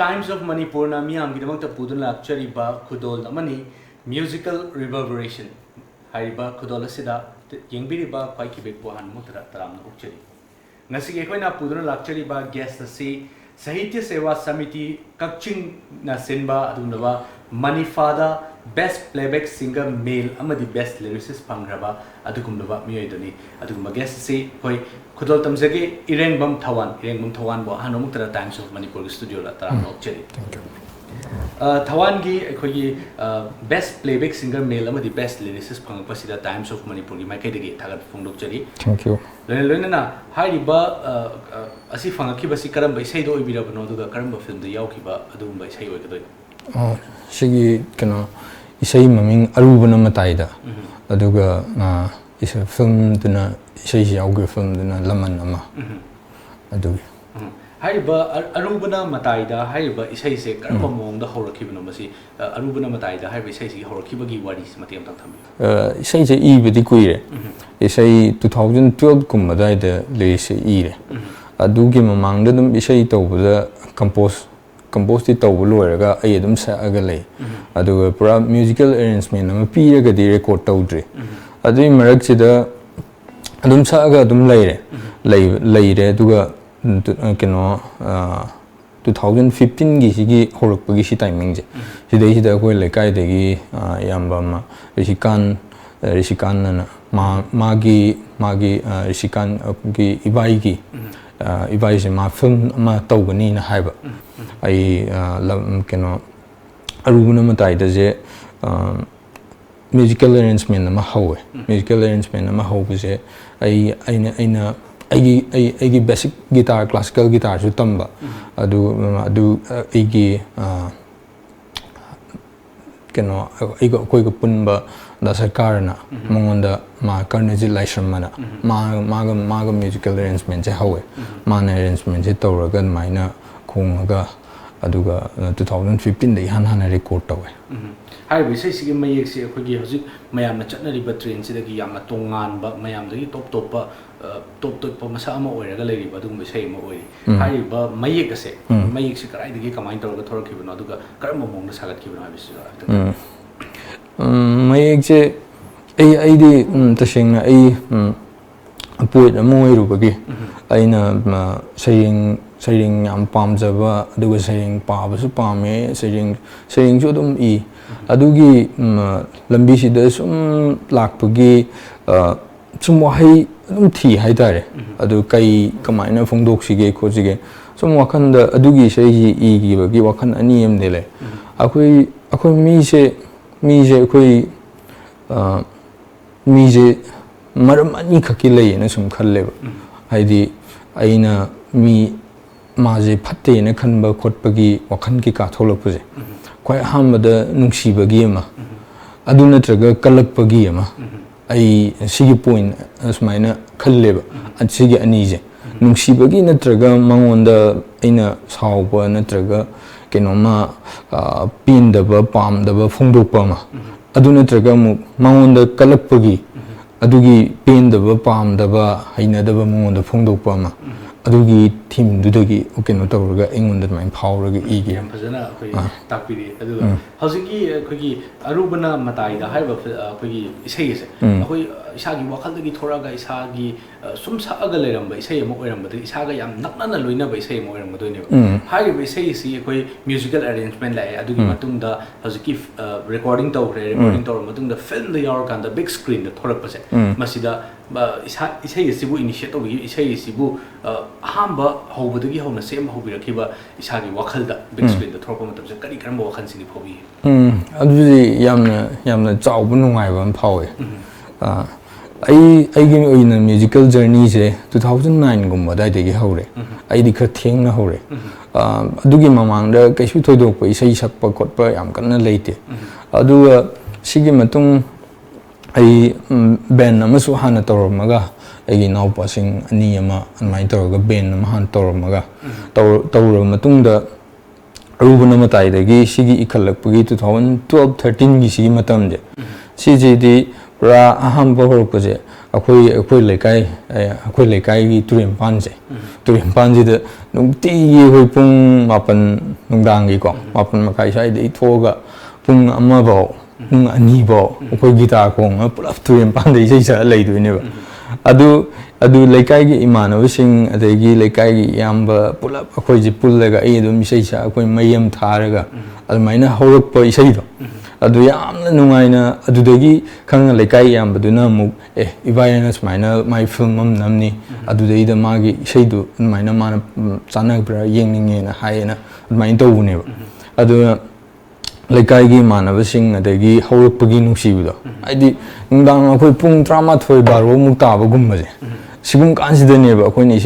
Times of Manipur na miyam gidamang tapudun lakchari ba khudol namani musical reverberation hariba khudol asida yengbiri ba khwai kibek bo han mutra taram na ukchari ngasi ge khoina pudun lakchari ba guest asi Sahitya Seva Samiti Kakching na sinba adunaba Manifada Best Playback Singer Male amadi Best Lyricist pangraba adugumba miyoidoni adugumba guest si hoi khudol tamjage Irengbam Thawan bo hanomuktra Times of Manipur studio la taram okcheri. Thank you. Thawan gi khoi Best Playback Singer Male amadi Best Lyricist pangpasida Times of Manipur gi makai degi thagat phongdokcheri. Thank you. Loina hariba asi fangaki basi karamba isai do ibirabano duga karamba film da yaukiba adugumba isai oigadoi. Sigi kano isai maming arubana mataida aduga isa film duna isai yauge film duna laman ama adugi hariba arubana mataida hariba isai se karamba mongda horakibano basi arubana mataida hariba isai se horakibagi wari matiyam tang thambi isai se ibedi kuire isai 2012 kumba daida lyrics ire adugi mamangda dum isai tawbada compose ti taw loiraga ai adum sa aga lei aduga pura musical arrangement ama piraga di record tawdre adui marak sida adum sa aga adum leire aduga keno 2015 gi sigi horakpagi si timing je sidai sida koi lekai degi yamba ma risikan na magi risikan gi ibai se ma film ma tawgani na haiba ai keno arubuna matai da je musical arrangement ma hawe je ai basic guitar classical guitar su tamba adu ai keno ai koi ko punba da sarkar na mongonda ma karneji laishamana ma musical arrangement je hawe mana arrangement je tawraga maina khonga aduga 2015 dai han record tawe hai bi sai sigi mayek se khogi hojik mayam na chatna riba train se dagi yamna tongan ba mayam dagi top masa ama oiraga lei riba dum sai ma oi hai ba mayek se karai dagi kamai tawraga thorakibano aduga karamba mongna sagat kibano habis mayek je ai di taseng ai poet amoi rubagi aina saying yam pamjaba aduga saying pabasu pame saying ju dum I adugi lambi sida sum lakpagi sum wahai dum thi haitare adu kai kamaina phongdok sige khojige sum wakhanda adugi sei I gi bagi wakhan ani em dele akoi mi je maram ani khaki lei na sum khalle haidi aina mi maje phatte na khanba khotpagi wakhan ki ka tholapuje khoi hamada nungsibagi ma adu natraga kalakpagi ma ai sigi point asmaina khalleba sigi ani je nungsibagi natraga mangonda aina sauba natraga kenoma pindaba pamdaba phongdokpa ma adu natraga mu mangonda kalakpagi adugi pindaba pamdaba hainadaba mangonda phongdokpa ma adugi team dudagi okeno tawraga engonda mai phawraga igi yam phajana khoi takpiri aduga hojiki khogi arubana matai da haiba khogi isai se khoi isagi wakaldagi thoraga isagi sum saaga leiramba isai ama oiramba de isaga yam naknana loina ba isai ama oiramba doine haiba isai si khoi musical arrangement lai adugi matungda hojiki recording tawra matungda film da yaur kanda big screen da thorak pase masida isai sibu initiate togi isai sibu hamba hobadagi hona sem hobirakiba isagi wakhalda big screen da thorpa matamse kari karamba wakhan sini phobi adudi yamna chawbu nungaiba phawe ai gi oina musical journey je 2009 gumba dai degi hore ai di kha thengna hore adugi mamangda kaisu thoidokpa isai sakpa khotpa yam kanna leite adu sigi matung ai band amasu hana tawramaga ai naupasing ani ama anmai tawraga band ama han tawramaga tawra matungda arubana matai dagi sigi ikhalakpagi 2012-13 gi sigi matamje siji di ra aham bahor ko je akoi lekai gi turim pan je de nung ti gi hoi pung mapan nung dang gi ko mapan makai sai de thoga pung amma ba pung ani ba akoi gita ko pulap turim pan de sei sa lei du ne ba adu lekai gi imano sing adegi lekai gi yamba pulap akoi ji pullaga ai dum sei sa akoi mayam tharaga almaina horok pa isai do adu yamna nungaina adudagi khang lekai yam baduna mu ivaina smaina my film namni adudai da magi sheidu maina mana chana bra yengninge na haina main to ne adu lekai gi manaba sing adagi hawrupagi nungsibudo aidi nungdang akoi pung drama thoi baro mukta ba gumba je sigum kansidane ba akoi ni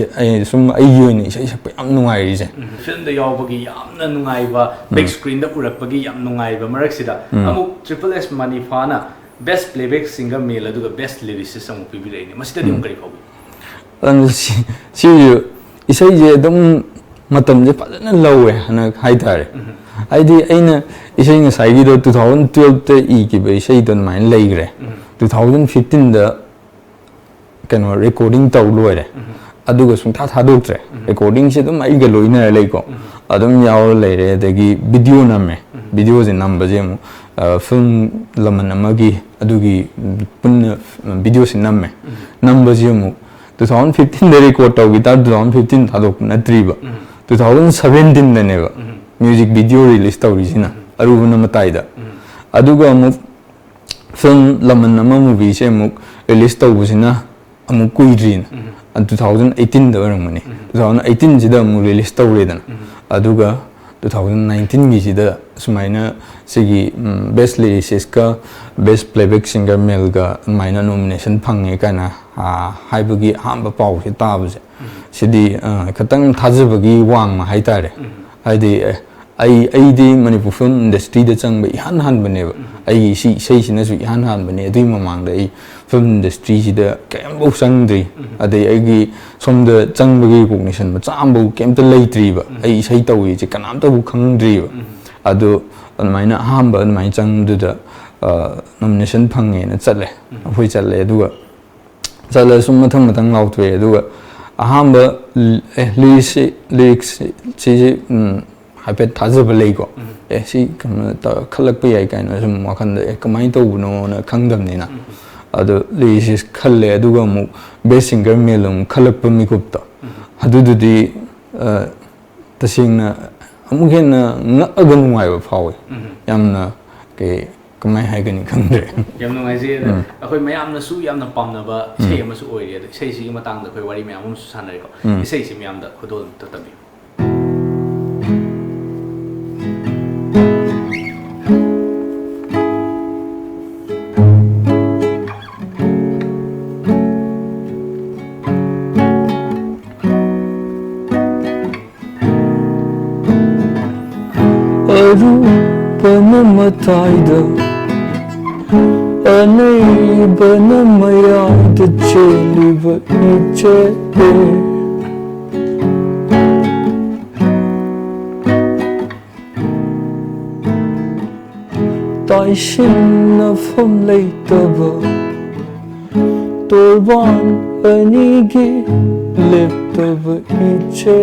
sum ai yoni sai sak yam nungai ri je film da yawbagi yamna nungai ba big screen da urakpagi yam nungai ba marak sida amuk triple S Manifana best playback singer male aduga best lyricist amuk pibirei ni masida dim kari phawi an si isai je dum matam je padana lawe hana haitare aidi aina isai nga sai gi do 2012 te I ki ba isai don main leigre 2015 da kano recording taw loire aduga sung tha doktre recording se dum ai ga loina lei ko adum yaw leire dagi video namme video je number je mu film laman amagi adugi pun video se namme number je mu 2015 da record taw gi ta 2015 thadok na triba 2017 da ne ba music video release taw rijina arubuna matai da aduga mu film laman ama movie se mu release taw busina amuk kuidrin 2018 da ramani 2018 jida mu release tawredan aduga 2019 gi jida sumaina sigi best lyricist ka best playback singer male ga maina nomination phange kana haibagi hamba paw se tabse sidi khatang thajabagi wang ma haitare haidi ai di Manipur film industry da changba ihan han bane ai si sei sina su ihan han bane dui mamang da ai film industry si da kem bo sangdri adai ai gi som da changba gi recognition ma chambo kem ta leitri ba ai sei tawi ji kanam ta bu khangdri ba adu maina hamba mai chang du da nomination phange na chatle hoi chatle duga chala sum mathang lautwe duga ahamba lyrics chi haipet thajaba leigo si khalak pa yai kaina sum wakhan da kamai to no na khangdam ni na adu lyrics khalle aduga mu best singer melum khalak pa mi gup ta adududi tasingna amugen na agan ngai ba phawi yamna ke kamai hai gani khangre yam nungai je akhoi mayam na su yam na pamna ba sei ama su oire da sei si matang da khoi wari mayam su sanai ko sei si mayam da khodol ta tabi Panamataida Anay Panamayada Cheliva Iche Taishin na from Laitaba Torban Anigi Liptaba Iche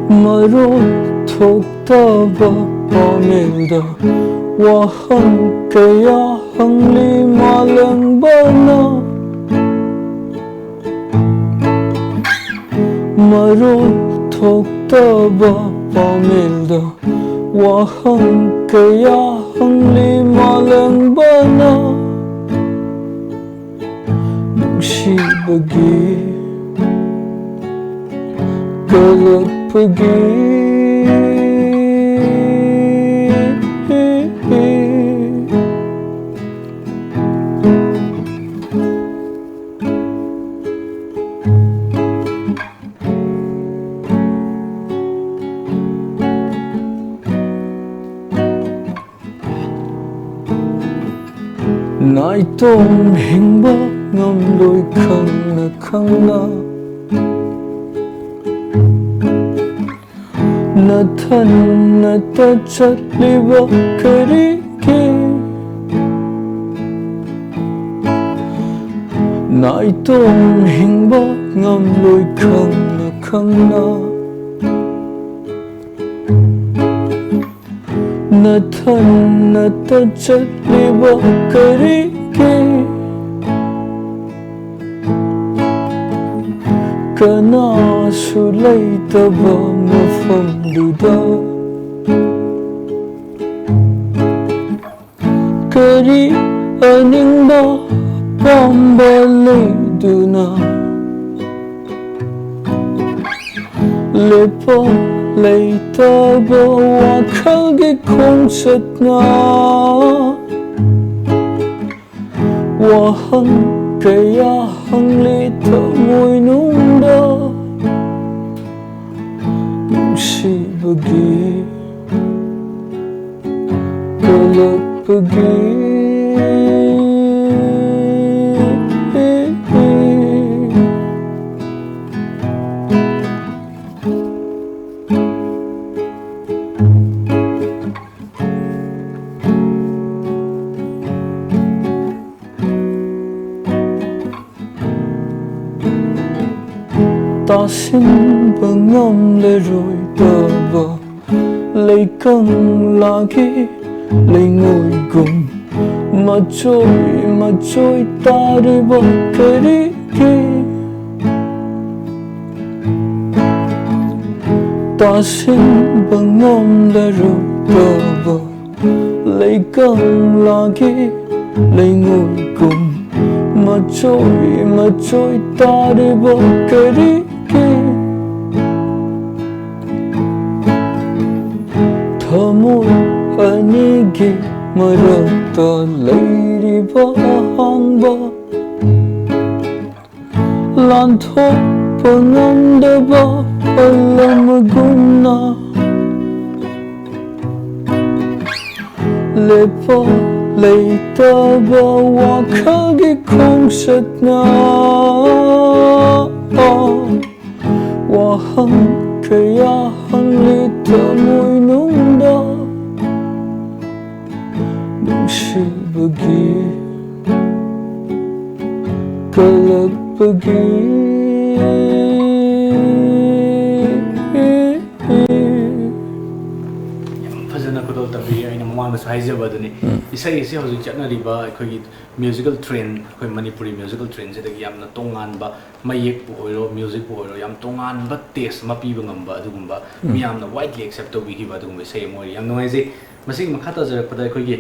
Marot Toktaba Pamilda Wahang Kaya Hangli Malang Bana Marot Toktaba Pamilda Wahang Kaya Hangli Malang Bana Nugsibagi Galak pergi Nai tom hingba ngam loi khang na nathannata chatliba karige naitong hingba ngamloi khangna khangna nathannata chatliba karige kanasu leitaba mafamduda kari aningba pamba leiduna lepa leitaba wakhalgi khongsatna wahang kaya hangli thamoinungda nungsibagi kalakpagi tasimba ngamleroi taba leikang lagi lengoigum machoi tariba karige tasimba ngamleroi taba leikang lagi lengoigum machoi tariba karige thamoi anigi marakta leiriba ahangba lanthokpa ngamdaba palamagumna lepa leitaba wakhalgi khongsatna wahang kaya hangli thamoinungda nungsibagi kalakpagi fazana ko tabi aina mamang sa haijaba dani isai isi hojik chatnariba akhoi musical trend akhoi Manipuri musical trend se dagi yamna tongan ba mayek bu oiro music bu oiro yam tongan ba taste ma piba ngamba adugumba miyamna widely accept to bi ba adugumba sei moi yam noi je masing makhata jarak pada akhoi gi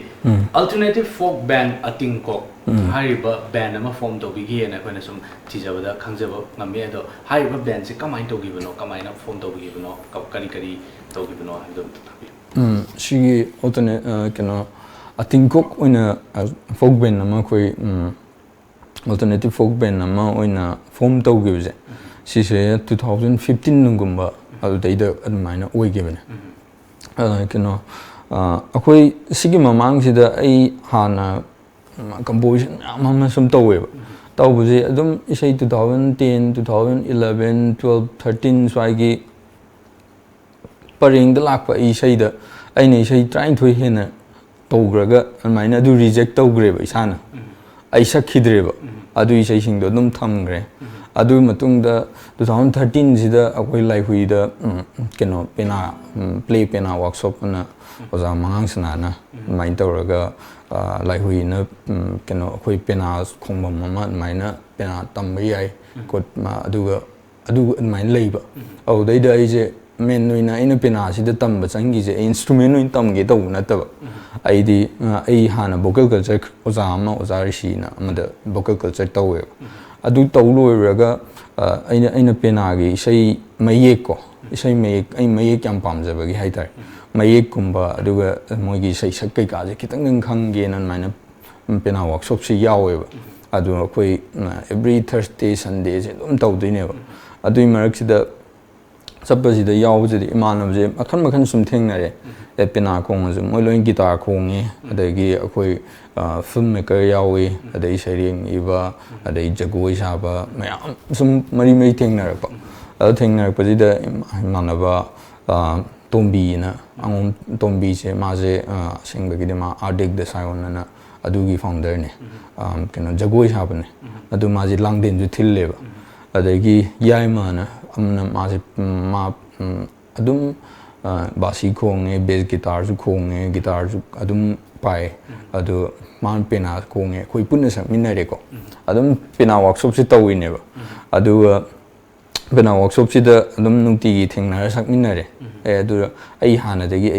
alternative folk band atingkok hariba band ama form to bi gi na akhoi na sum tijabada khangjaba ngame ado hariba band se kamai to gi bano kamai na form to gi bano kari to gi bano hadum tabi shigi alternate kena atingkok oina folk band nama koi alternative folk band nama oina form tawgibje sise 2015 nungumba adudaida admaina oigibane kena akhoi sigi mamang sida ai hana composition amma sum taweba tawbuje adum isai 2010 2011 12 13 swaigi paring da lakpa isai da aina isai trying to hena tawgraga admaina adu reject tawgreba isana ai sakhidreba adu isai sing do dum thamgre adu matungda 2013 sida akoi laihui da keno pena play pena workshop na oza mangang sanana main tawraga laihui na keno akoi pena khongbam mama maina pena tambai ai kot ma adu main leiba au dai da ije men noina ina pena sida tamba changi je instrument noin tamge taw na taba aidi ai hana vocal culture oza ama oza rishi na amada vocal culture tawe adu tawloiraga aina pena gi sei mayek ko sei mayek ai mayek yam pamjaba gi haitar mayek kumba aduga moigi sei sak kai ka je kitang nang khangge nan maina pena workshop si yawe adu koi every Thursday Sunday je dum tawdine ba adu marak sida sabbaji da yawje imanabje makhan sum thengnare pena kong ju moi loin guitar khongi adagi akoi film maker yawi adai sharing iba adai jagoi saba mayam sum mari thengnare pa thengnare pa jida manaba Tombi na angom Tombi se maze singbagi ma Ardik the Sion na adugi founder ne kena jagoi sabane adu maze langden ju thilleba adagi yaima na amna maze ma adum basi khonge bass guitar ju khonge guitar ju adum pai adu man pena khonge khoi punna sak minare ko adum pena workshop si tawine ba adu pena workshop si da adum nungti gi thengna sak minare adu ai hana dagi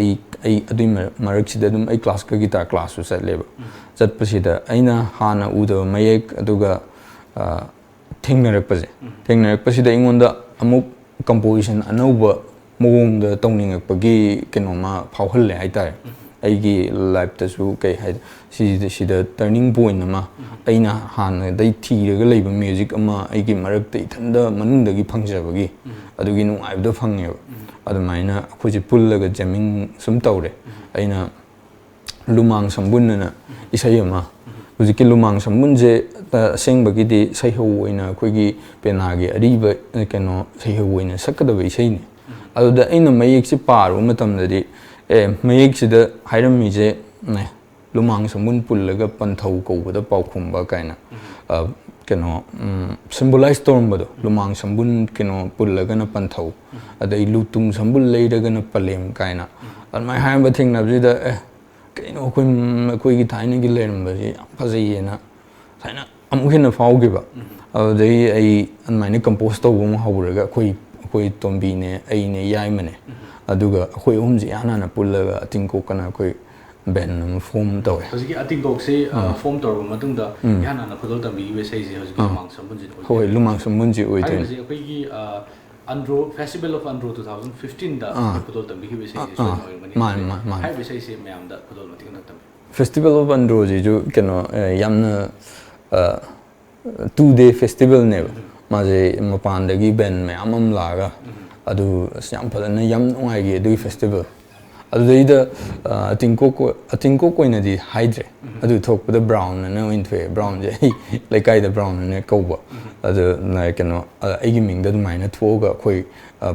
ai adui marak si da adum ai class ka guitar class su set leba zat pasi da aina hana uda mayek aduga thengnarak pasi da ingonda amuk composition anauba mong da tongning pagi kenoma phauhal hai tai aigi life ta su kai hai si da turning point ma aina han dai thiraga leiba music ama aigi marak tai thanda manung da gi phangjabagi adugi nu ai da phangye adumaina khoji pullaga jamming sum tawre aina lumang sambun na isai ama hujiki lumang sambun je sengbagi di sai ho oina khogi penagi ariba keno sai ho oina sakadaba isai ni aduda aina mayek si paru matamdadi mayek sida hairam je ne lumang sambun pullaga panthau kobada paukhumba kaina keno symbolize tormbado lumang sambun keno pullaga na panthau adai lutung sambul leidaga na palem kaina almai haim bathing na bida keno koi gi thaina gi leramba ji phajai na thaina amuhena fauge ba adai ai almai ne compose to bum hauraga koi tombi ne ai ne yai mane aduga koi umji ana na pullaga atingko kana koi ben form tawe hojiki atingko se form tor matung da yana na phudol tambi we sai se hojiki lumang sambun ji hoi lumang sambun ji oi tai koi gi Andro Festival of Andro 2015 da phudol tambi we sai se mani hai we sai se myam da phudol mating na tambi Festival of Andro ji ju keno yamna 2-day festival ne maje mapandagi ben me amam laga adu yam phadana yam ngai gi du festival adu deida atingko ko ina di hydre adu thok the brown na in the brown je like I the brown ne ko adu na keno agi ming da mai na thoga khoi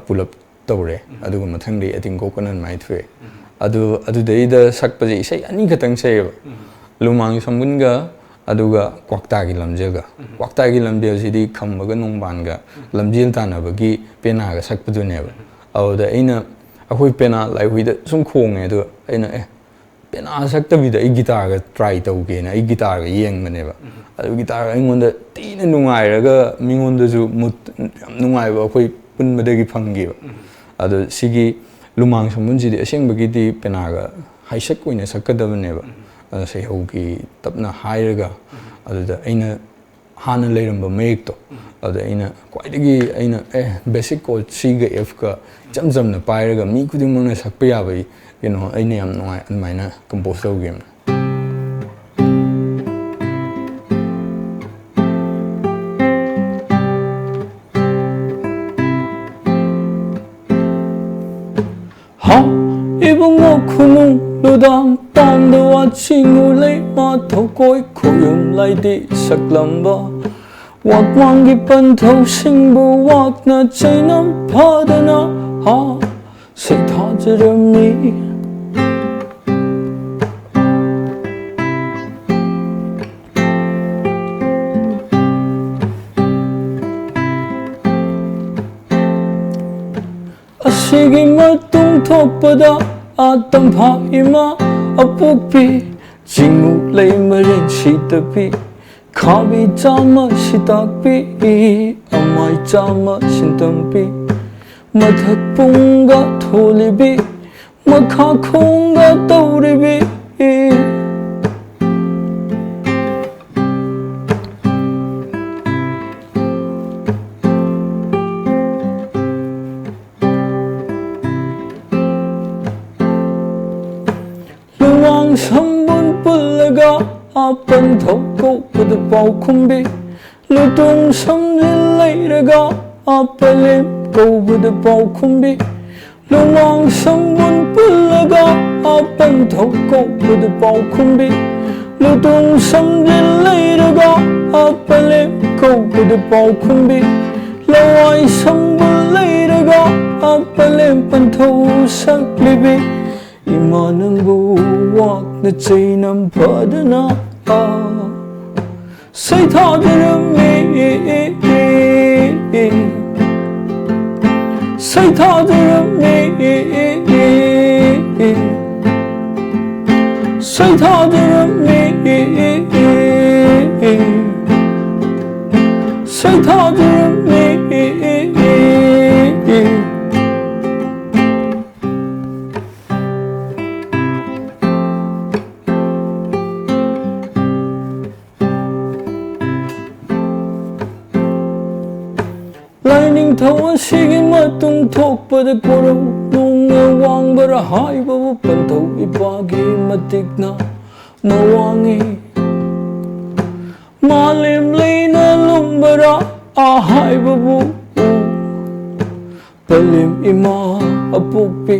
pull up tawre adu ma thang de atingko ko nan mai thwe adu deida sak pa je sai ani khatang sai lumang sambun ga aduga kwakta gi lamjel sidi khambaga nongban ga lamjel tanabagi pena ga sakpadu neba awda ina akhoi pena lai huida sum khonge do aina pena sakta vida I guitar ga try tawge na I guitar ga yeng maneba adu guitar ga ingonda tina nungai raga mingonda ju mut nungai ba akhoi punmadagi phangge adu sigi lumang samun sidi asengbagi di pena ga haisak koina sakadaba neba say hoki tapna hairaga aduda aina hana leiramba mayek to adu aina kwaidagi aina basic chord C ga F ga jamjam na pairaga mi khuding mangna sakpa yabai aina yam ngai anmaina compose tawgem ibungo khumung ludang tanda wa chingulay matokoi koyum lai di saklamba wak wangi panthau singbu wak na chainam padana ha say thajarami asigi matung thokpada atam pha ima apukpi jingu lay marin sitapi khabi chama sitakpi amai chama sintampi mathak punga tholibi makha khonga tauribi sambun pullaga apan thoko pada paukhumbi lutung samjil leiraga apalim ko pada paukhumbi lumang sambun pullaga apan thoko pada paukhumbi lutung samjil leiraga apalim ko pada paukhumbi lawai sambul leiraga apalem panthau saklibi imanangbu wak na chainam padana say thadarame say thadarame say thadarame say thadarame Lining Thawan sige matung thokpada korau nunga wangbara haibabu panthau ipagi matikna mawangi malim leina lumbara ahaibabu palim ima apukpi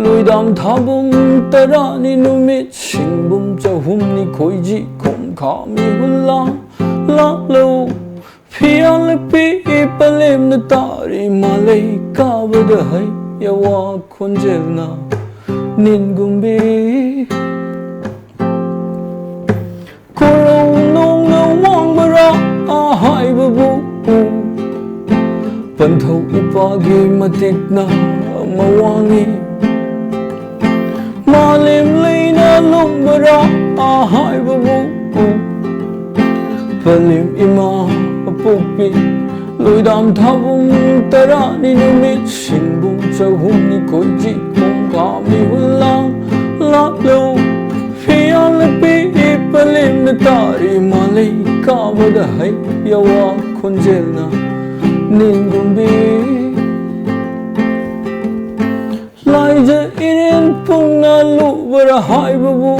loidam thabum tarani numit singbum chahumni khoiji khomkhami hulang laklo Piang lepi palim na tari malay kabada hai yawa konjelna ningumbi Korau nong na wang bara ahai babu Panthau ipagi matikna mawangi Malim leina lumbara ahai babu Palim ima apukpi loidam thabum tarani numit singbum chahumni khoiji khomkhami hulang laklo piang lepi palim na tari malay kabada hai yawa konjelna ningumbi laija irin pungna lubara haibabu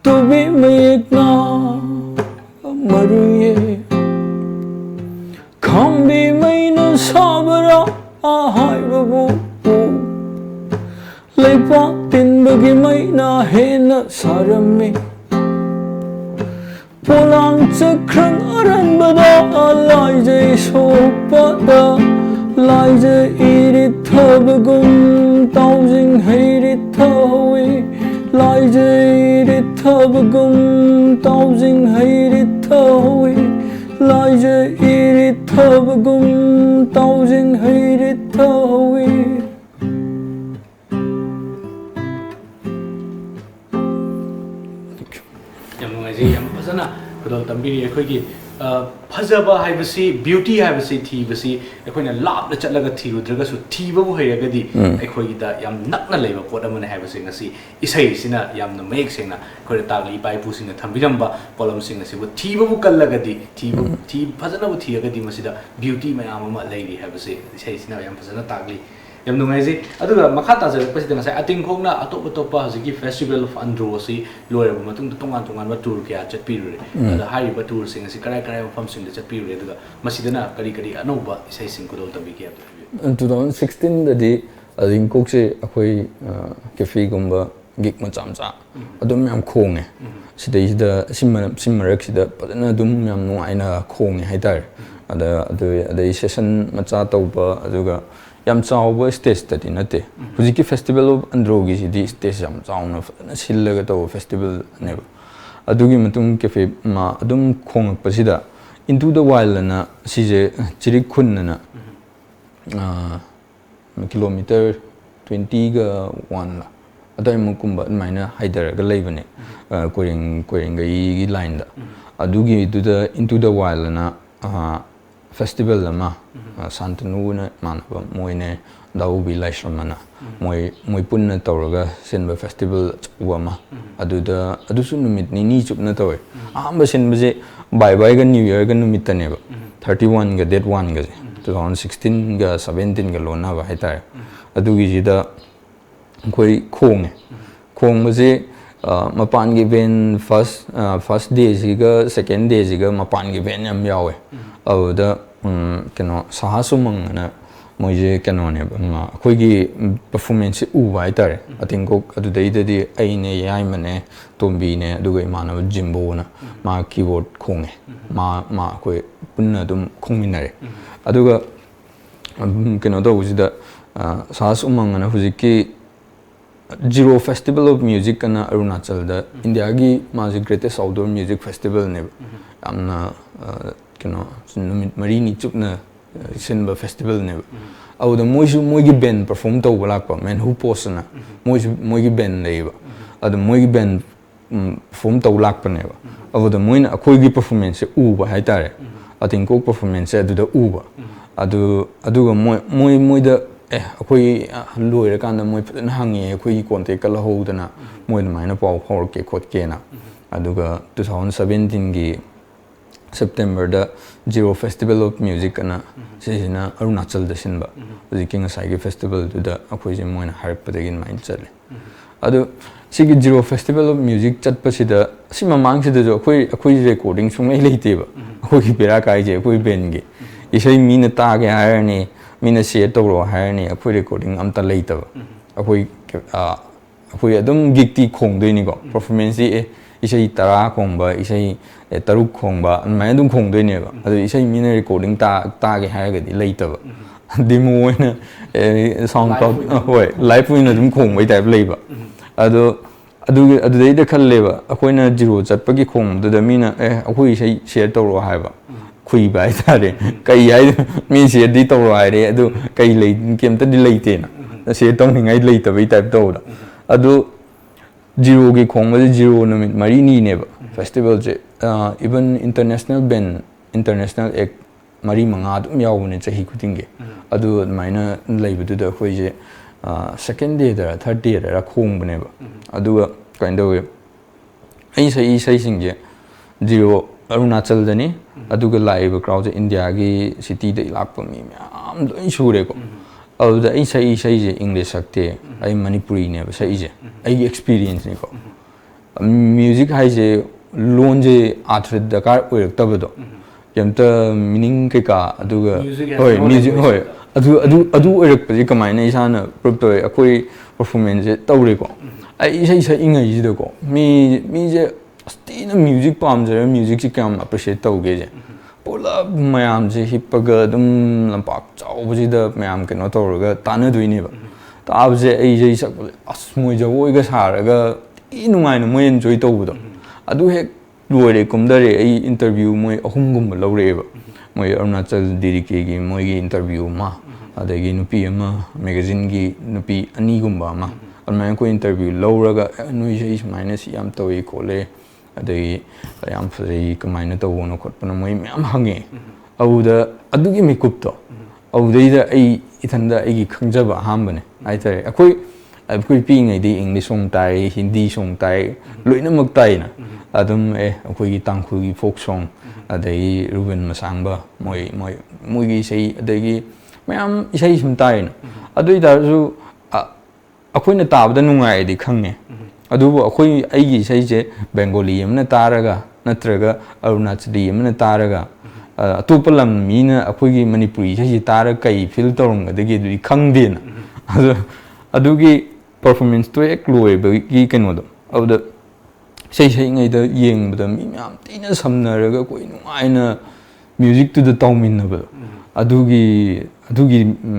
tubi mayekna maruye Kambi maina sabara ahai babu Leipa tinbagi maina hena sarame Pulang cakrang aran bada laijay sopada Laijay irit thabagum taujing heirit thawi Laijay irit thabagum taujing heirit thawi Laijay irit thabagum taujing heirit thawi Yam nungaijay yam phajana khudol tambiri akhoi fazaba haibasi beauty haibasi thibasi akhoi lapna chatlaga thirudragasu thibabu hairagadi akhoi da yam nakna leiba pot amane haibasi ngasi isai sina yamna mayek sengna akhoi tagli pai pu singna thambiramba polam singna sibu thibabu kallagadi thi fazana bu thiragadi masida beauty mayam ama leiri haibasi isai sina yam fazana tagli yam nungaijay aduga makha tajarapasida ngasai ating khongna atop atopa hajiki festival of andro si loiraba matung tongan tongan ba tour kya chatpirure ada hariba tour sing si karai karai mafam sing da chatpirure aduga masidana kari kari anoba isai sing ko dol tabi kya 2016 dadi ading kokse akhoi cafe gumba gig macam cha adum yam khonge sidai sida simmarak sida padana dum yam nuaina khonge haitar ada session macha tauba aduga yam chawba stage tadi nate hujiki festival of androgi sidi stage yam chawna sillaga taw festival ne adugi matung cafe ma adum khong pasida into the wild na sije chirik khun na kilometer 20 ga 1 la adai mukumba maina haidar ga leibane koring ga yi line da adugi into the wild na festival lama santanu na manaba moine daubi laishramana moi punna tawraga senba festival wama adusu numit ni chupna tawe amba senbaje bye ga new year ga numit taneba 31 ga date 1 ga 2016 ga 17 ga lona ba haitar adugi jida koi khong baje mapan gi ben first day siga second day siga mapan gi ben yam yawe awda keno sahasumang na moje keno ne khoi gi performance u bai tar ating ko adu dei de ai ne yai mane tombi ne aduga imana jimbo na ma keyboard khonge ma khoi punna dum khongminare aduga keno to usida sas umang na hujiki Zero Festival of Music kana Arunachal da India gi maji greatest outdoor music festival ne amna keno numit marini chupna sinba festival ne au da moigi band perform to balak pa men who posna moigi band leba adu moigi band perform to lak pa ne au da moina akoi gi performance u ba hai tare atin ko performance adu da u ba adu moi da akoi loira kan moi phadan hangi akoi contact kala hodana moi maina pau phor ke khot ke na aduga 2017 gi September da Zero Festival of Music kana sina Arunachal da sinba king sai festival du da akoi je moi na harp padagin main chale adu sigi Zero Festival of Music chat pa sida sima mang sida jo akoi recording sung lai leite ba akoi bera kai je akoi ben gi isai mina ta ge har ni mina share to ro har ni akoi recording amta leita ba akoi adum gig ti khong doi ni go performance isai tara khong ba isai taruk khong ba mai dum khong doi ni ba adu isai mina recording ta ge har ga di leita ba demo na sound cloud hoi live win adum khong bai type lei ba adu dei da khalle ba akoi na zero chat pa gi khong da mina akoi isai share to ro har ba khui bai tare kai ai mi share di to ro hai re adu kai lei kem ta di lei te na share tong ni ngai lei ta bai type to da adu zero gi khong ba zero na mari ni ne ba festival je even international band international act mari manga dum yaw ne chahi kuting ge adu maina leibu du da khoi je second day da third day da khong bane ba adu kind of ai sai sing je zero Arunachal da ni adu ga live crowd India gi city da ilak pa mi am do insure ko adu da ai sai je English sakte ai Manipuri ne ba sai je ai experience ne ko music hai je loan je athre da kar oirak ta ba do yamta meaning ke ka adu ga hoi music hoi adu oirak pa ji kamai na isana prop to akoi performance tawre ko ai sai ingai ji da ko mi je stina music pam je music ji kam appreciate tawge je pola mayam je hippaga dum lampak chau ji da mayam ke no tawra tana dui ne ba ta je ai je sak as moi je oi ga sar ga inungai na moi enjoy taw do adu hek loire kumdare ai interview moi ahum gum lawre ba moi Arunachal dirike gi moi gi interview ma adagi nupi ama magazine gi nupi ani gumba ma almai ko interview lawraga noi je minus yam tawi kole adagi yam phai kamaina tawono khotpana moi myam hange auda adugi makeup to audai da ai ithanda ai gi khangjaba hambane ai tare akoi pi ngai di English song tai Hindi song tai loina mak tai na adum akoi gi tangkhu gi folk song adai Ruben Masangba moi gi sei adagi mayam isai sum tai na adui da su akoi na tabda nungai di khange adubu akoi ai gi sei je Bengali amna taraga natraga Arunachali amna taraga atupalam mina akoi gi Manipuri sei tara kai feel torong adagi du khangde na adugi performance to ek loi ba gi keno do abda sei ngai da yeng ba mi myam tina samnaraga koi nuaina music to the tawmin na ba adugi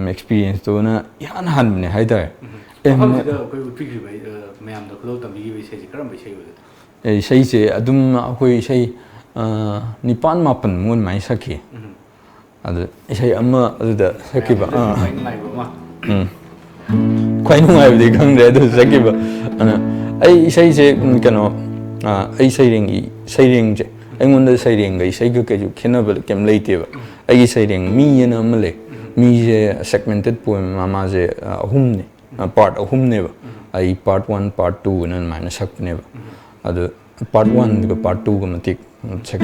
experience to na yan han ne haidar em da koi utri bai mayam da khudo tambi gi sei karam bai sei ba sei je adum akoi sei nipan mapan mun mai sakhi adu sei amma adu da sakhi ba quite nungai de gang de do sakhi ba ai sei je kano ai sei je anh muốn xây dựng cái xây cái chụp khi nào về kem lấy tiền vậy ai xây dựng mi na mà lấy mi je segmented poem mà je hum ne part hum ne vậy ai part 1 part 2 nên mà nó sắc ne vậy adu part 1 cái part 2 cái mà tiếc check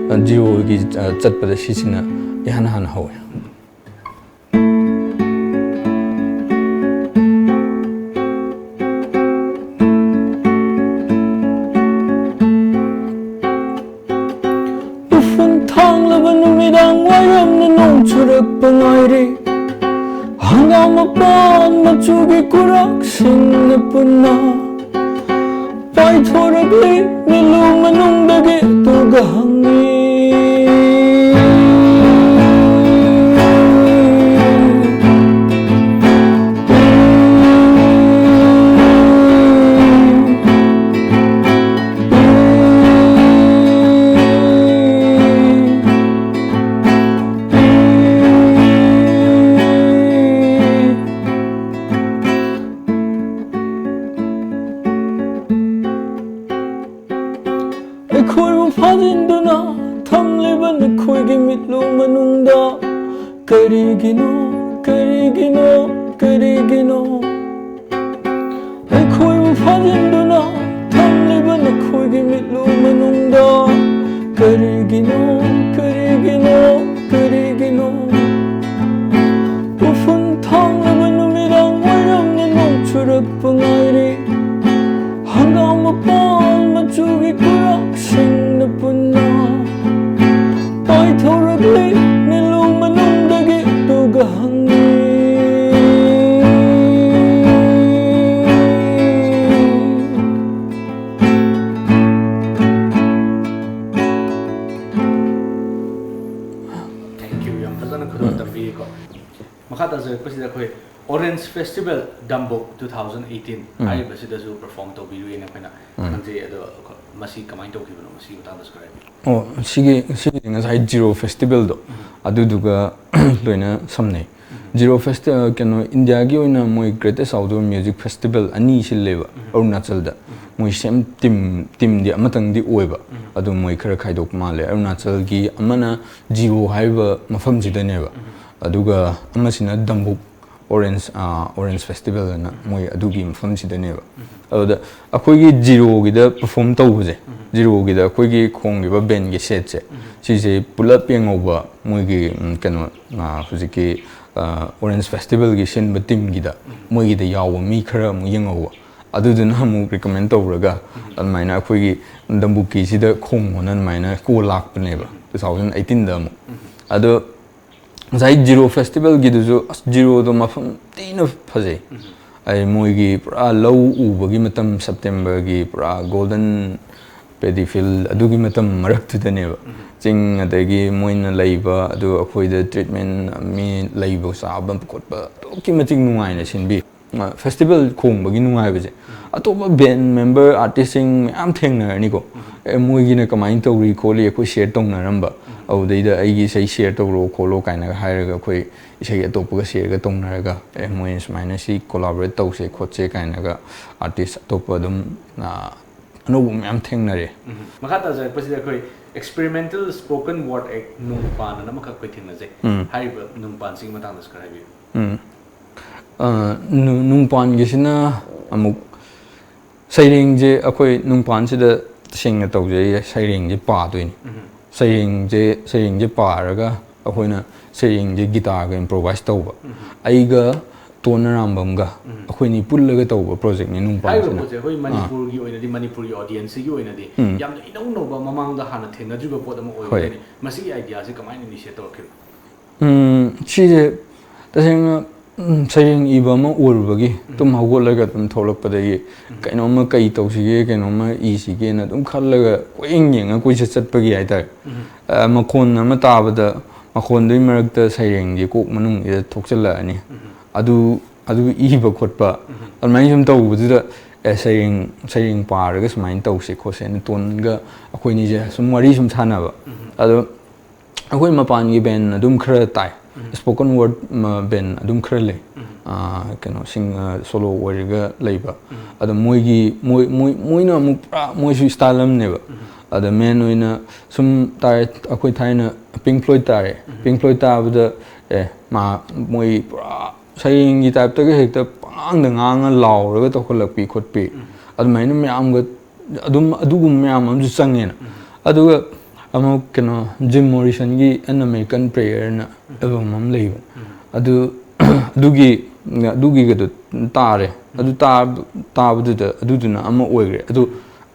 zero cái chất bớt xí xí na ihan hậu Pengairi hanggang mapan macugi kurak sing napuna pai thoragli nilu manung dagi tugahangi karigino karigino karigino akhoi bu phajinduna thamliba nakhoigi mitlu manungda karigino karigino karigino ufun thanglaba numirang wairamni nongchurakpa ngairi hangam mapal machugi kuraksingna punna paithoragli milu manungdagi tugahangi Makata sa pasida ko Orange Festival Dambok 2018 ay basida su perform to biru ina kana nangje ado masi kamai to kibuno masi utang describe oh sige ngasai Zero Festival do aduduga loina samne Zero Festival kano India gi oina moi greatest outdoor music festival ani sileba Arunachal da moi sem team di amatang di oiba adu moi khara khaidok male Arunachal gi amana Zero haiba mafam jidaneba aduga amasina Dambuk Orange Festival na moi adugi mafam sidaneba aduda akoigi Zero gi da perform tawuje Zero gi da akoigi khong gi ba band gi set se sise pulap yengoba moi gi kano hujiki Orange Festival gi sin ba team gi da moi gi da yawa mi khara mu yengoba aduduna mu recommend tawraga almaina akoigi Dambuk gi sida khong onan maina ko lakpneba 2018 da mu ado Zai Zero Festival giduzo Zero do mafam tina phajai ai moigi pura low ubagi matam September gi pura golden paddy field adugi matam maraktu daneba ching adagi moina leiba adu akhoida treatment mi leiba sabam khotba to ki mating nungai na sinbi festival khong bagi nungai baje atoba band member artist sing am thengna ni ko moigi na kamai tawri kholi akoi share tongna ramba audida aigi sei share tawro kholo kaina hairaga khoi isei atopaga share ga tongnaraga moi smaina si collaborate tawse khotse kaina ga artist atopa dum anu am thengnare makata ja pasida khoi experimental spoken word ek nungpan na makak khoi thingna je haiba nungpan sing matang describe nungpan gisina amuk sairing je akhoi nungpan sida singna tawje sairing je pa doini sairing je paraga akhoi sairing je guitar ga improvise tawba aiga tonarambam ga akhoi ni pullaga tawba project ni nungpan sina ai ko Manipur gi oina di Manipuri audience gi oina di yam ino no ba mamang da hana thena juba pod am oi masi idea se kamai ni se to khil chi je taseng sairing iba ma urbagi tum hawgolaga tum tholakpadagi kainoma kai tawsige kainoma isige na tum khallaga koing yenga koi chatpagi aitar makhon ama tabada makhon dui marakta sairing ji kok manung ida thokchala ani adu iba khotpa almai sum tawbuda sairing paraga smain tawse khose ni tonga akoi ni je sum wari sum thanaba adu akoi mapan gi ben adum khara tai spoken word ben adum khrale kano sing solo wariga leiba ada moina mu moi su style am neba ada men oina sum tar akoi thaina Pink Floyd ta bada ma moi saying gi type ta ga hekta pang da ngang law ra to kholak pi khot pi adu maina me am ga adugum me am ju changena aduga amo kano Jim Morrison gi an American prayer na album am leiba adugi ga tare adu tabdu da aduduna ama oigre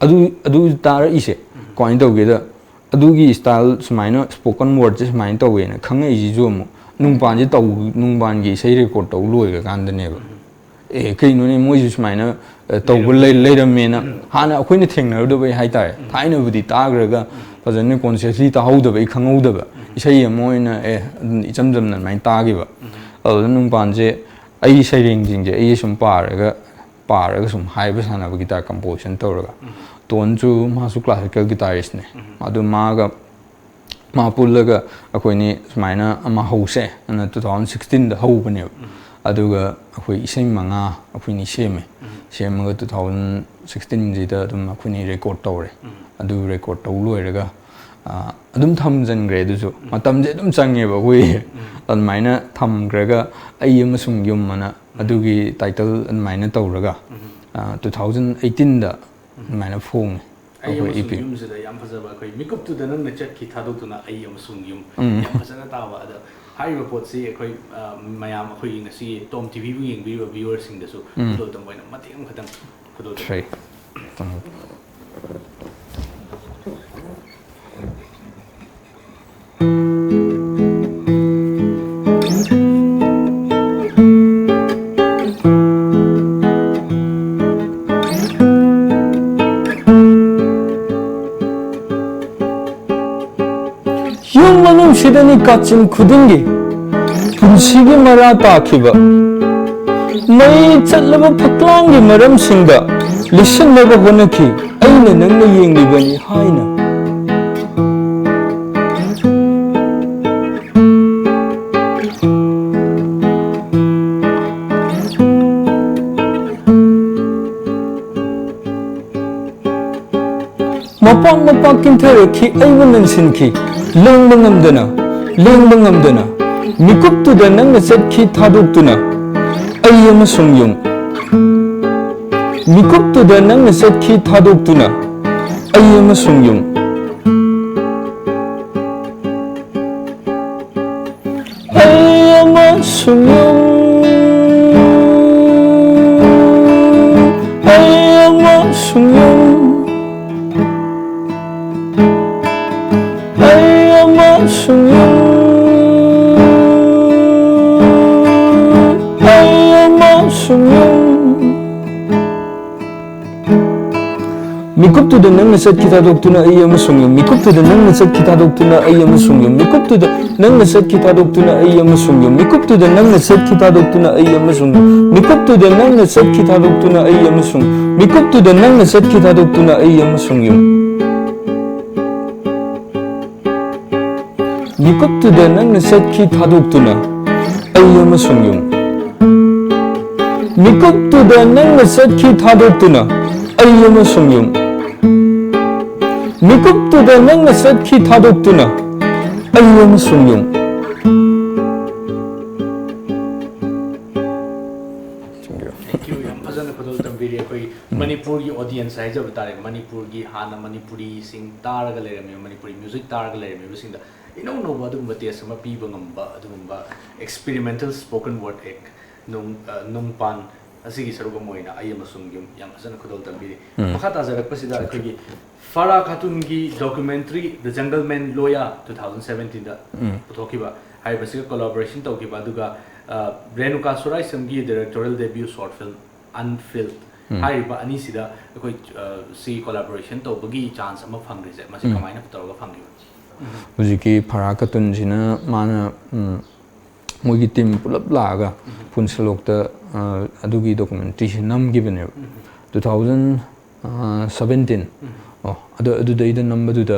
adu tara ise coin tawge da adugi style sumaina spoken word je sumaina tawge na khangai ji jo mu nungpan je taw nungpan gi sei record taw loiga kan da ne ba kaino ni moi ji sumaina taw leiramena hana akoina thengna do bai haitai thaina budi tagraga fazane consciously ta hauda bai khangauda ba isai amoina icham jamna mai tagi ba adu nungpan je ai sairing jing je ai sum paraga sum haiba sana ba guitar composition tawraga tonju masu classical guitarist ne adu maga ma pullaga akoi ni sumaina ama hause ana 2016 da hau bane aduga akoi isai manga akoi ni semaga 2016 ji da dum akoi ni record tawre adu record taw loiraga adum thamjangre dusu matamje adum change ba hui admaina thamgraga ai amasung yum mana adugi title admaina tawraga 2018 da admaina phong ai amasung yum sida yam phajaba koi mikup tu danang na chat ki thadokuna ai amasung yum yam phajana tawa ada haiba pot si koi mayam koi ngasi TOMTV bu yengbi ba viewers sing da su do tam boina mateng khatang khudo trai Yung 시대니 까침 굳은기 분식이 말아 따키바 ꯃꯩ ꯆꯠꯂꯕ ꯐꯛꯂꯥꯡꯒꯤ ꯃꯔꯝꯁꯤꯡꯗ ꯂꯤꯁꯤꯟꯅꯕ ꯍꯣꯠꯅꯈꯤ ꯑꯩꯅ ꯅꯪꯅ ꯌꯦꯡꯂꯤꯕꯅꯤ ꯍꯥꯏꯅ ꯃꯄꯥꯛ ꯀꯤꯟꯊꯔꯛꯈꯤ ꯑꯩꯕꯨ ꯅꯟꯁꯤꯟꯈꯤ ꯂꯦꯡꯕ ꯉꯝꯗꯅ ꯃꯤꯀꯨꯞꯇꯨꯗ ꯅꯪꯅ ꯆꯠꯈꯤ ꯊꯥꯗꯣꯛꯇꯨꯅ ꯑꯩ ꯑꯃꯁꯨꯡ ꯌꯨꯝ ꯃꯤꯀꯨꯞꯇꯨꯗ ꯅꯪꯅ ꯆꯠꯈꯤ ꯊꯥꯗꯣꯛꯇꯨꯅ ꯑꯩ ꯑꯃꯁꯨꯡ ꯌꯨꯝ ꯑꯩ ꯑꯃꯁꯨꯡ ꯌꯨꯝ ꯑꯩ ꯑꯃꯁꯨꯡ ꯌꯨꯝ ꯑꯩ ꯑꯃꯁꯨꯡ ꯌꯨꯝ 미kuptuda nangna satki thadokhtuna ai amasung yum mikuptuda nangna satki thadokhtuna ai amasung yum mikuptuda nangna satki thadokhtuna ai amasung yum mikuptuda nangna satki thadokhtuna ai amasung mikuptuda nangna satki thadokhtuna ai amasung mikuptuda nangna satki thadokhtuna ai amasung yum mikuptuda nangna satki thadokhtuna ai amasung yum mikuptuda nangna satki thadokhtuna ai amasung yum mikuptuda nangna satki thadokhtuna ai amasung yum Thank you yam phajana khudol tambiri koi Manipur gi audience hai jab tare Manipur gi hana Manipuri sing taraga lerame Manipuri music taraga lerame bising da ino no ba dum bate sama pi bangamba adum ba experimental spoken word ek nung pan asigi saruga moina ai amasung yum yam phajana khudol tambiri makha ta jarak pasida khigi Farah Khatun gi documentary The Jungle Man Loya 2017 da puthokiba hai basic collaboration tawkiba aduga Renuka Surai Samgi directorial debut short film Unfilled hai ba ani sida koi si collaboration tawbagi chance ama phangrise masi kamaina putawga phangi hujiki Farah Khatun jina mana mogi team pulap laga punsalokta adugi documentary nam given 2017 adu da number da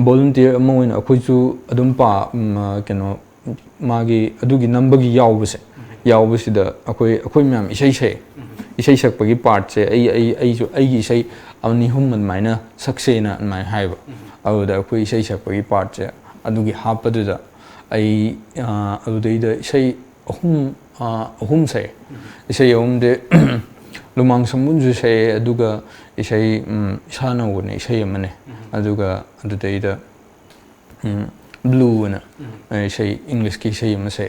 volunteer among akoisu adum pa keno magi adugi number gi yawbase da akoi myam isai sakpagi part se ai gi isai ani hum maina saksena mai haiba adu da akoi isai sakpagi part se adugi hapadu da ai adu da isai ahum se isai de lumang sambunju say aduga isai sana wone isai amane aduga adudaida blue na isai English ki say amase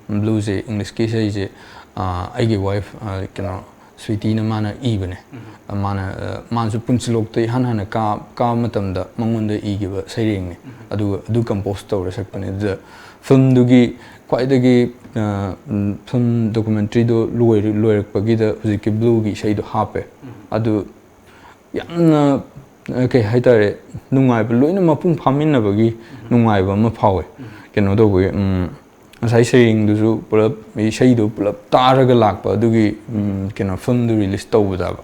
blue je English ki say je aigi wife kino sweetie na mana ibane mana mansu punchilok te han ka matamda mangonda igiba saireng ne adu compose tawra sakpane the film dugi kwaidagi film documentary do loirakpagi da hujiki blue gi sei do hape adu yamna kai haitare nungai ba loina mapung phamin bagi nungai ba ma phawe keno do bui asai saying du su pulap mi sei do pulap taraga lakpa adugi keno film do release tawda ba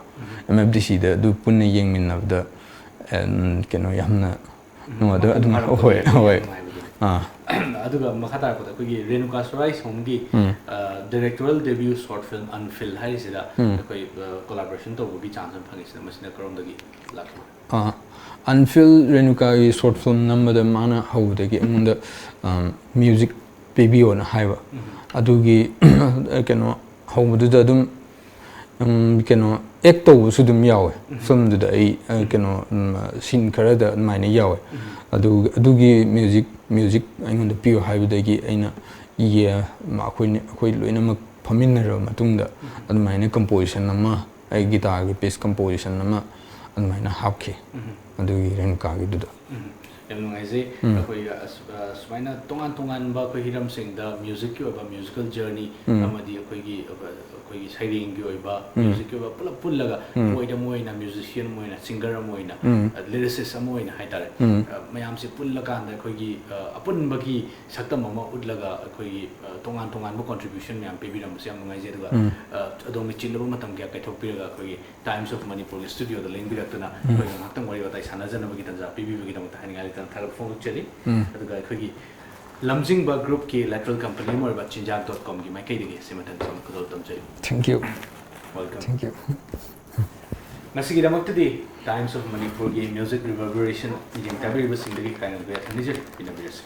MFDC da du punna yengmin da keno yamna no adu hoi ꯑꯗꯨꯒ ꯃꯈꯥ ꯇꯥꯔꯛꯄꯗ ꯑꯩꯈꯣꯏꯒꯤ ꯔꯦꯅꯨꯀꯥ ꯁꯣꯔꯥꯏ ꯁꯣꯝꯒꯤ ꯗꯥꯏꯔꯦꯛꯇꯣꯔꯦꯜ debut short film ꯑꯟꯐꯤꯜ ꯍꯥꯏꯔꯤꯁꯤꯗ ꯑꯩꯈꯣꯏ collaboration ꯇꯧꯕꯒꯤ chance ꯑꯃ ꯐꯪꯉꯤꯁꯤꯅ ꯃꯁꯤꯅ ꯀꯔꯣꯝꯗꯒꯤ ꯂꯥꯛꯈꯤꯕ ꯑꯟꯐꯤꯜ ꯔꯦꯅꯨꯀꯥꯒꯤ ꯁꯣꯔꯠ ꯐꯤꯜꯝ ꯅꯝꯕꯗ ꯃꯥꯅ ꯍꯧꯕꯗꯒꯤ ꯑꯩꯉꯣꯟꯗ म्यूजिक ꯄꯤꯕꯤꯌꯣꯅ ꯍꯥꯏꯕ ꯑꯗꯨꯒꯤ ꯀꯩꯅꯣ ꯍꯧꯕꯗꯨꯗ ꯑꯗꯨꯝ ꯀꯩꯅꯣ ꯑꯦꯛ ꯇꯧꯕꯁꯨ ꯑꯗꯨꯝ ꯌꯥꯎꯋꯦ ꯐꯤल्मꯗꯨꯗ ꯑꯩ ꯀꯩꯅꯣ ꯁꯤꯟ ꯈꯔꯗ ꯑꯗꯨꯃꯥꯏꯅ ꯌꯥꯎꯋꯦ ꯑꯗꯨꯒꯤ म्यूजिक ꯑꯩꯉꯣꯟꯗ ꯄꯤꯌꯣ ꯍꯥꯏꯕꯗꯒꯤ ꯑꯩꯅ ꯑꯩꯈꯣꯏ ꯂꯣꯏꯅꯃꯛ ꯐꯝꯃꯤꯟꯅꯔꯕ ꯃꯇꯨꯡꯗ ꯑꯗꯨꯃꯥꯏꯅ ꯀꯝꯄꯣꯖꯤꯁꯟ ꯑꯃ ꯑꯩ ꯒꯤꯇꯥꯔꯒꯤ ꯄꯤꯁ ꯀꯝꯄꯣꯖꯤꯁꯟ ꯑꯃ ꯑꯗꯨꯃꯥꯏꯅ ꯍꯥꯞꯈꯤ ꯑꯗꯨꯒꯤ ꯔꯦꯅꯨꯀꯥꯒꯤꯗꯨꯗ ꯌꯥꯝ ꯅꯨꯡꯉꯥꯏꯖꯩ ꯑꯩꯈꯣꯏ ꯁꯨꯃꯥꯏꯅ ꯇꯣꯉꯥꯟ ꯇꯣꯉꯥꯟꯕ ꯑꯩꯈꯣꯏ ꯍꯤꯔꯝꯁꯤꯡꯗ ꯃ꯭ꯌꯨꯖꯤꯛꯀꯤ ꯑꯣꯏꯕ ꯃ꯭ꯌꯨꯖꯤꯀꯦꯜ ꯖꯔꯅꯤ ꯑꯃꯗꯤ ꯑꯩꯈꯣꯏꯒꯤ ꯁꯩꯔꯦꯡꯒꯤ ꯑꯣꯏꯕ ꯃ꯭ꯌꯨꯖꯤꯛꯀꯤ ꯑꯣꯏꯕ ꯄꯨꯂꯞ ꯄꯨꯜꯂꯒ ꯃꯣꯏꯗ ꯃꯣꯏꯅ ꯃ꯭ꯌꯨꯖꯤꯁꯤꯌꯟ ꯑꯃ ꯑꯣꯏꯅ ꯁꯤꯡꯒꯔ ꯑꯃ ꯑꯣꯏꯅ ꯂꯤरिꯁꯤꯁ ꯑꯃ ꯑꯣꯏꯅ ꯍꯥꯏꯇꯥꯔꯦ ꯃꯌꯥꯝꯁꯦ ꯄꯨꯜꯂꯀꯥꯟꯗ ꯑꯩꯈꯣꯏꯒꯤ ꯑꯄꯨꯟꯕꯒꯤ ꯁꯛꯇꯝ ꯑꯃ ꯎꯠꯂꯒ ꯑꯩꯈꯣꯏꯒꯤ ꯇꯣꯉꯥꯟ ꯇꯣꯉꯥꯟꯕ ꯀꯣꯟꯇ꯭ꯔꯤꯕ꯭ꯌꯨꯁꯟ ꯃꯌꯥꯝ ꯄꯤꯕꯤꯔꯝꯕꯁꯦ ꯌꯥꯝ ꯅꯨꯡꯉꯥꯏꯖꯩ ꯑꯗꯨꯒ ꯑꯗꯣꯝꯒꯤ ꯆꯤꯜꯂꯕ ꯃꯇꯝ ꯀꯌꯥ ꯀꯥꯏꯊꯣꯛꯄꯤꯔꯒ ꯑꯩꯈꯣꯏꯒꯤ ꯇꯥꯏꯝꯁ ꯑꯣꯐ ꯃꯅꯤꯄꯨꯔꯒꯤ ꯁ꯭ꯇꯨꯗꯤꯑꯣꯗ ꯂꯦꯡꯕꯤꯔꯛꯇꯨꯅ ꯑꯩꯈꯣꯏ ꯉꯥꯏꯍꯥꯛꯇꯪ ꯋꯥꯔꯤ ꯋꯥꯇꯥꯏ ꯁꯥꯟꯅꯖꯅꯕꯒꯤ ꯇꯟꯖꯥ ꯄꯤꯕꯤꯕꯒꯤꯗꯃꯛꯇ ꯍꯥꯏꯅꯤꯡꯉꯥꯏ ꯊꯥꯒꯠꯄ ꯐꯣꯡꯗꯣꯛꯆꯔꯤ ꯑꯗꯨꯒ ꯑꯩꯈꯣꯏꯒꯤ ꯂꯝꯖꯤꯡꯕ ꯒ꯭ꯔꯨꯞꯀꯤ ꯂꯦꯇꯔꯦꯜ ꯀꯝꯄꯅꯤ ꯑꯃ ꯑꯣꯏꯕ ꯆꯤꯟꯖꯥꯛ.comꯒꯤ ꯃꯥꯏꯀꯩꯗꯒꯤ ꯁꯤꯃꯇꯪ ꯁꯣꯝ ꯈꯨꯗꯣꯜ ꯇꯝꯖꯩ thank you welcome thank you ꯉꯁꯤꯒꯤꯗꯃꯛꯇꯗꯤ ꯇꯥꯏꯝꯁ ꯑꯣꯐ ꯃꯅꯤꯄꯨꯔꯒꯤ ꯃ꯭ꯌꯨꯖꯤꯛ ꯔꯤꯚꯔꯕꯔꯦꯁꯟ ꯌꯦꯡ ꯇꯥꯕꯤꯔꯤꯕꯁꯤꯡꯗꯒꯤ ꯀꯥꯏꯅꯕ ꯌꯥꯊꯪ ꯅꯤꯖꯔꯤ ꯄꯤꯅꯕꯤꯔꯁꯤ